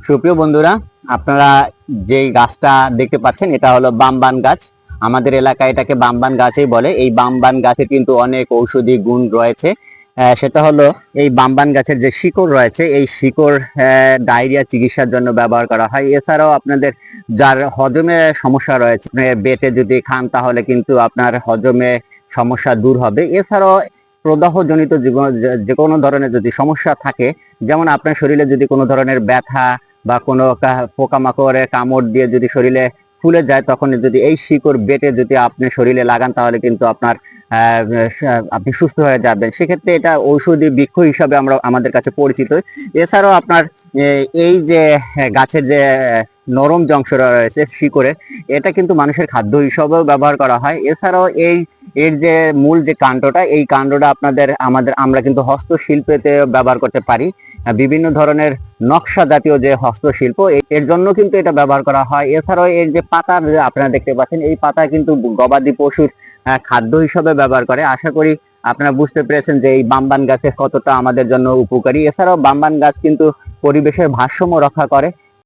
সুপ্রিয় বন্ধুরা, আপনারা যে গাছটা দেখতে পাচ্ছেন এটা হলো বামবান গাছ। আমাদের এলাকায় এটাকে বামবান গাছই বলে। এই বামবান গাছের কিন্তু অনেক ঔষধি গুণ রয়েছে। সেটা হলো এই বামবান গাছের যে শিকড় রয়েছে, এই শিকড় ডায়রিয়া চিকিৎসার জন্য ব্যবহার করা হয়। এছাড়াও আপনাদের যার হজমে সমস্যা রয়েছে, বেটে যদি খান তাহলে কিন্তু আপনার হজমে সমস্যা দূর হবে। এছাড়াও প্রদাহজনিত যে কোনো ধরনের যদি সমস্যা থাকে, যেমন আপনার শরীরে যদি কোনো ধরনের ব্যথা বা কোনো পোকামাকড়ের কামড় দিয়ে যদি শরীরে ফুলে যায়, তখন যদি এই শিকড় বেটে যদি আপনি শরীরে লাগান তাহলে কিন্তু আপনার আপনি সুস্থ হয়ে যাবেন। সেক্ষেত্রে এটা ঔষধি বৃক্ষ হিসাবে আমরা আমাদের কাছে পরিচিত। এছাড়াও আপনার এই যে গাছের যে নরম যে অংশ রয়েছে শিকড়ে, এটা কিন্তু মানুষের খাদ্য হিসাবেও ব্যবহার করা হয়। এছাড়াও এর যে মূল যে কাণ্ডটা, এই কাণ্ডটা আমরা কিন্তু হস্তশিল্পেতে ব্যবহার করতে পারি। বিভিন্ন ধরনের নকশা জাতীয় যে হস্তশিল্প, এর জন্য কিন্তু এটা ব্যবহার করা হয়। এছাড়াও এর যে পাতা আপনারা দেখতে পাচ্ছেন, এই পাতা কিন্তু গবাদি পশুর খাদ্য হিসেবে ব্যবহার করে। আশা করি আপনারা বুঝতে পেরেছেন যে এই বামবান গাছের কতটা আমাদের জন্য উপকারী। এছাড়াও বামবান গাছ কিন্তু পরিবেশের ভারসাম্য রক্ষা করে।